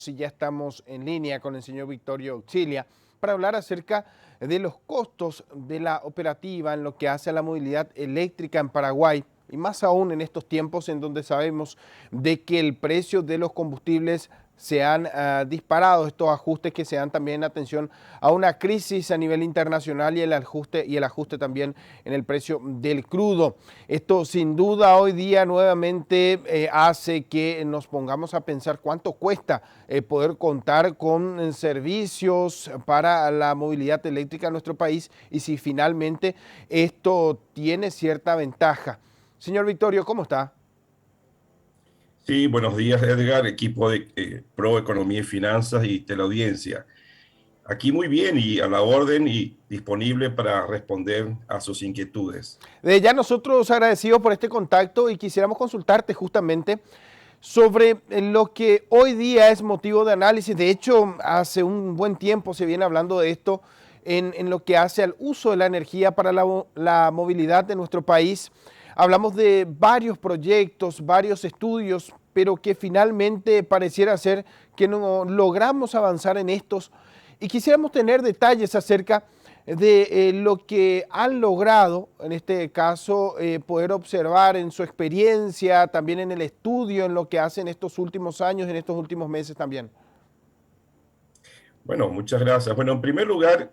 Si ya estamos en línea con el señor Victorio Auxilia para hablar acerca de los costos de la operativa en lo que hace a la movilidad eléctrica en Paraguay, y más aún en estos tiempos en donde sabemos de que el precio de los combustibles se han disparado, estos ajustes que se dan también en atención a una crisis a nivel internacional y el ajuste también en el precio del crudo. Esto sin duda hoy día nuevamente hace que nos pongamos a pensar cuánto cuesta poder contar con servicios para la movilidad eléctrica en nuestro país y si finalmente esto tiene cierta ventaja. Señor Victorio, ¿cómo está? Sí, buenos días, Edgar, equipo de Pro Economía y Finanzas y Teleaudiencia. Aquí muy bien y a la orden y disponible para responder a sus inquietudes. De ya nosotros agradecidos por este contacto y quisiéramos consultarte justamente sobre lo que hoy día es motivo de análisis. De hecho, hace un buen tiempo se viene hablando de esto en lo que hace al uso de la energía para la movilidad de nuestro país. Hablamos de varios proyectos, varios estudios, pero que finalmente pareciera ser que no logramos avanzar en estos. Y quisiéramos tener detalles acerca de lo que han logrado, en este caso, poder observar en su experiencia, también en el estudio, en lo que hacen estos últimos años, en estos últimos meses también. Bueno, muchas gracias. Bueno, en primer lugar,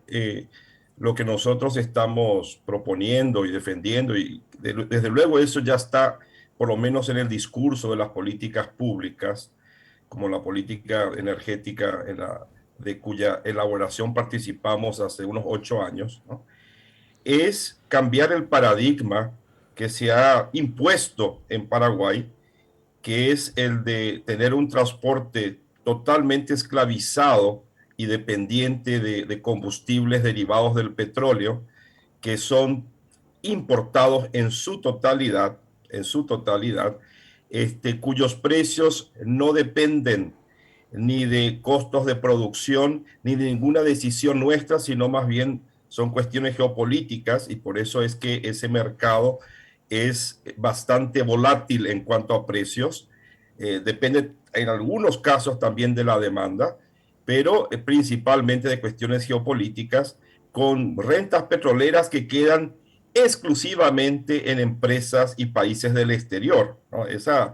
lo que nosotros estamos proponiendo y defendiendo, y desde luego eso ya está por lo menos en el discurso de las políticas públicas, como la política energética de cuya elaboración participamos hace unos 8 años, ¿no? Es cambiar el paradigma que se ha impuesto en Paraguay, que es el de tener un transporte totalmente esclavizado y dependiente de combustibles derivados del petróleo, que son importados en su totalidad, cuyos precios no dependen ni de costos de producción, ni de ninguna decisión nuestra, sino más bien son cuestiones geopolíticas y por eso es que ese mercado es bastante volátil en cuanto a precios. Depende en algunos casos también de la demanda, pero principalmente de cuestiones geopolíticas, con rentas petroleras que quedan exclusivamente en empresas y países del exterior, ¿no? Esa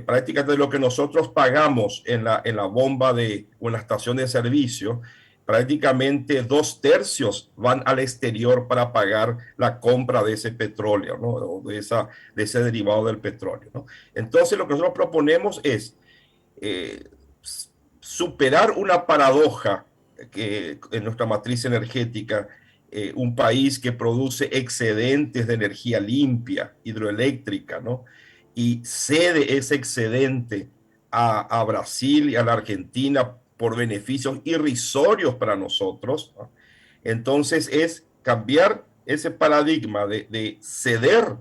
prácticamente lo que nosotros pagamos en la bomba o en la estación de servicio, prácticamente 2/3 van al exterior para pagar la compra de ese petróleo, ¿no? O de ese derivado del petróleo, ¿no? Entonces lo que nosotros proponemos es eh, superar una paradoja que en nuestra matriz energética, un país que produce excedentes de energía limpia, hidroeléctrica, ¿no? Y cede ese excedente a Brasil y a la Argentina por beneficios irrisorios para nosotros, ¿no? Entonces es cambiar ese paradigma de ceder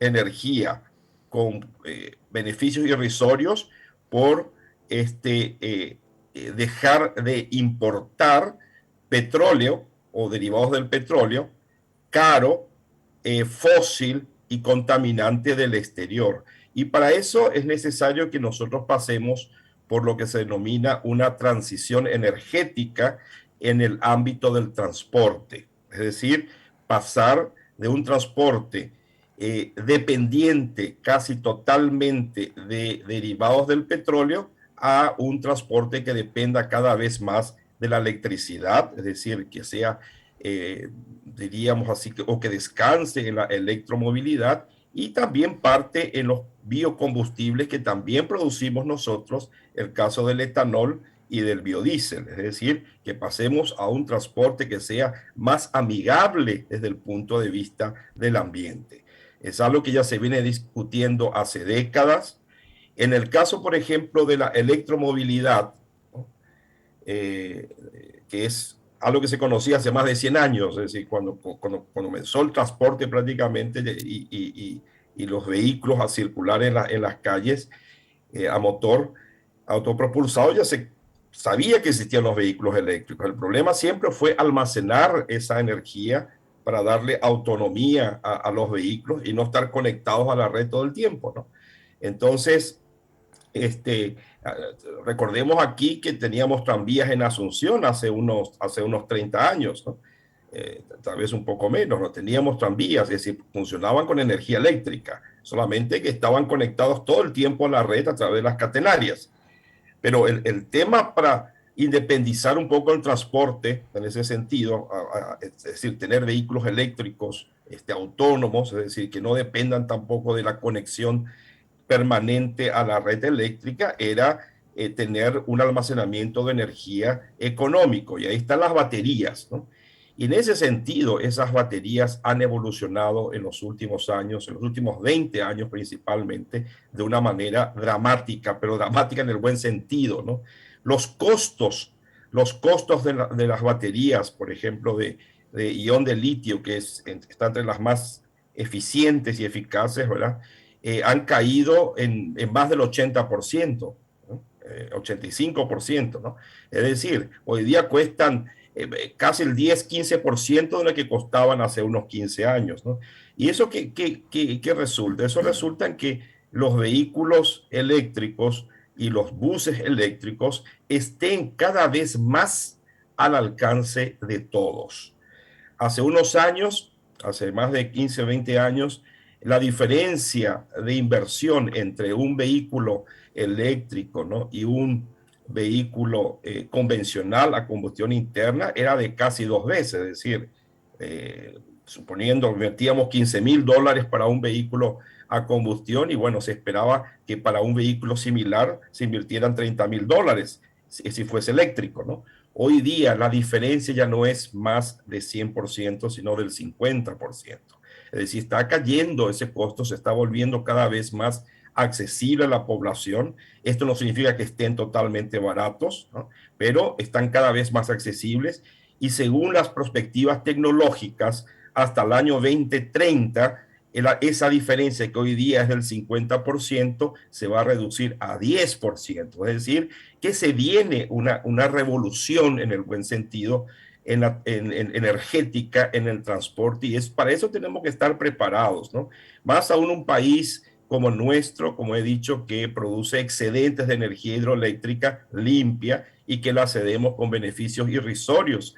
energía con beneficios irrisorios por dejar de importar petróleo o derivados del petróleo caro, fósil y contaminante del exterior. Y para eso es necesario que nosotros pasemos por lo que se denomina una transición energética en el ámbito del transporte. Es decir, pasar de un transporte dependiente casi totalmente de derivados del petróleo a un transporte que dependa cada vez más de la electricidad, es decir, que sea, diríamos así, o que descanse en la electromovilidad y también parte en los biocombustibles que también producimos nosotros, el caso del etanol y del biodiesel, es decir, que pasemos a un transporte que sea más amigable desde el punto de vista del ambiente. Es algo que ya se viene discutiendo hace décadas. En el caso, por ejemplo, de la electromovilidad, ¿no? Que es algo que se conocía hace más de 100 años, es decir, cuando comenzó el transporte prácticamente y los vehículos a circular en las calles a motor autopropulsado, ya se sabía que existían los vehículos eléctricos. El problema siempre fue almacenar esa energía para darle autonomía a los vehículos y no estar conectados a la red todo el tiempo, ¿no? Entonces, este, Recordemos aquí que teníamos tranvías en Asunción hace unos 30 años, ¿no? Tal vez un poco menos, no teníamos tranvías, es decir, funcionaban con energía eléctrica, solamente que estaban conectados todo el tiempo a la red a través de las catenarias. Pero el tema para independizar un poco el transporte en ese sentido, es decir, tener vehículos eléctricos autónomos, es decir, que no dependan tampoco de la conexión permanente a la red eléctrica, era tener un almacenamiento de energía económico. Y ahí están las baterías, ¿no? Y en ese sentido, esas baterías han evolucionado en los últimos años, en los últimos 20 años principalmente, de una manera dramática, pero dramática en el buen sentido, ¿no? Los costos, los costos de las baterías, por ejemplo, de ion de litio, que está entre las más eficientes y eficaces, ¿verdad? Han caído en más del 80%, ¿no? 85%, ¿no? Es decir, hoy día cuestan casi el 10-15% de lo que costaban hace unos 15 años, ¿no? ¿Y eso qué resulta? Eso resulta en que los vehículos eléctricos y los buses eléctricos estén cada vez más al alcance de todos. Hace unos años, hace más de 15 o 20 años, la diferencia de inversión entre un vehículo eléctrico, ¿no? y un vehículo convencional a combustión interna era de casi 2 veces, es decir, suponiendo invertíamos $15,000 para un vehículo a combustión y bueno, se esperaba que para un vehículo similar se invirtieran $30,000 si fuese eléctrico, ¿no? Hoy día la diferencia ya no es más de 100%, sino del 50%. Es decir, está cayendo ese costo, se está volviendo cada vez más accesible a la población. Esto no significa que estén totalmente baratos, ¿no? Pero están cada vez más accesibles y según las perspectivas tecnológicas, hasta el año 2030, esa diferencia que hoy día es del 50% se va a reducir a 10%. Es decir, que se viene una revolución en el buen sentido en energética, en el transporte, y para eso tenemos que estar preparados, ¿no? Más aún un país como nuestro, como he dicho, que produce excedentes de energía hidroeléctrica limpia y que la cedemos con beneficios irrisorios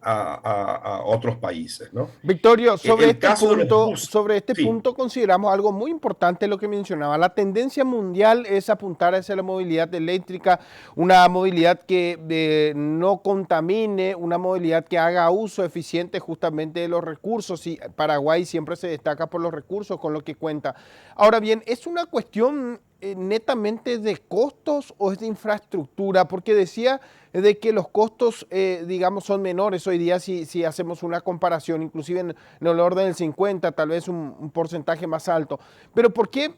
a otros países, ¿no? Victorio, El caso de los bus, sobre este sí. punto consideramos algo muy importante lo que mencionaba. La tendencia mundial es apuntar hacia la movilidad eléctrica, una movilidad que no contamine, una movilidad que haga uso eficiente justamente de los recursos. Y Paraguay siempre se destaca por los recursos con lo que cuenta. Ahora bien, ¿es una cuestión netamente de costos o es de infraestructura? Porque decía de que los costos, digamos, son menores hoy día si hacemos una comparación, inclusive en el orden del 50, tal vez un porcentaje más alto. Pero ¿por qué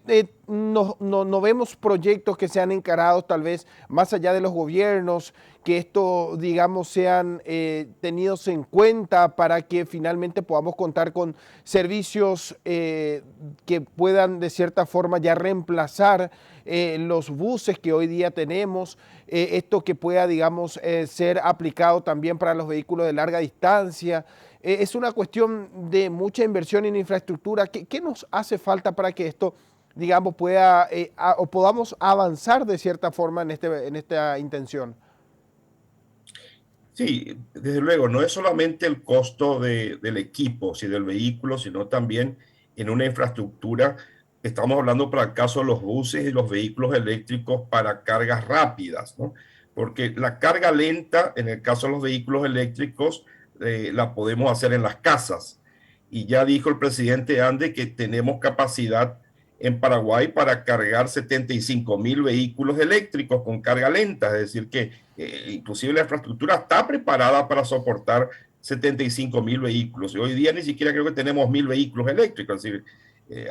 no vemos proyectos que sean encarados tal vez más allá de los gobiernos, que esto, digamos, sean tenidos en cuenta para que finalmente podamos contar con servicios que puedan de cierta forma ya reemplazar los buses que hoy día tenemos, esto que pueda, digamos, ser aplicado también para los vehículos de larga distancia? Es una cuestión de mucha inversión en infraestructura. ¿Qué nos hace falta para que esto, digamos, pueda o podamos avanzar de cierta forma en esta intención? Sí, desde luego, no es solamente el costo del equipo, si del vehículo, sino también en una infraestructura. Estamos hablando para el caso de los buses y los vehículos eléctricos para cargas rápidas, ¿no? Porque la carga lenta, en el caso de los vehículos eléctricos, la podemos hacer en las casas. Y ya dijo el presidente Ande que tenemos capacidad en Paraguay para cargar 75,000 vehículos eléctricos con carga lenta, es decir, que inclusive la infraestructura está preparada para soportar 75,000 vehículos. Y hoy día ni siquiera creo que tenemos 1,000 vehículos eléctricos, es decir,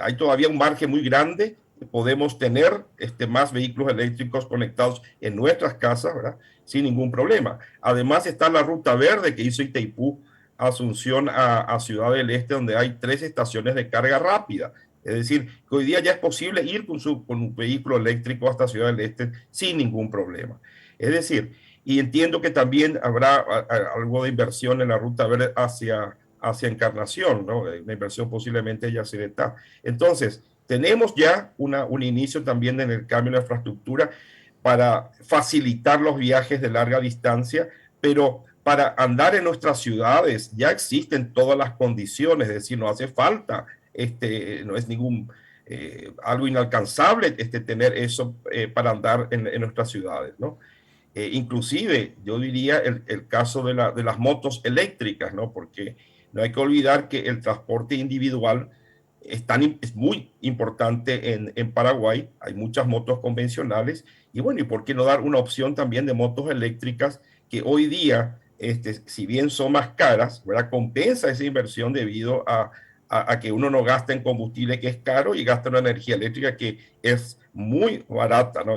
hay todavía un margen muy grande. Podemos tener más vehículos eléctricos conectados en nuestras casas, ¿verdad? Sin ningún problema. Además está la ruta verde que hizo Itaipú, Asunción a Ciudad del Este, donde hay 3 estaciones de carga rápida. Es decir, que hoy día ya es posible ir con un vehículo eléctrico hasta Ciudad del Este sin ningún problema. Es decir, y entiendo que también habrá algo de inversión en la ruta verde hacia Encarnación, ¿no? Una inversión posiblemente ya se está. Entonces, tenemos ya un inicio también en el cambio de la infraestructura, para facilitar los viajes de larga distancia, pero para andar en nuestras ciudades ya existen todas las condiciones, es decir, no hace falta, no es algo inalcanzable tener eso para andar en nuestras ciudades, ¿no? Inclusive, yo diría el caso de las motos eléctricas, ¿no? Porque no hay que olvidar que el transporte individual es muy importante en Paraguay. Hay muchas motos convencionales. Y bueno, ¿y por qué no dar una opción también de motos eléctricas que hoy día, si bien son más caras, ¿verdad? Compensa esa inversión debido a que uno no gasta en combustible que es caro y gasta una energía eléctrica que es muy barata, ¿no?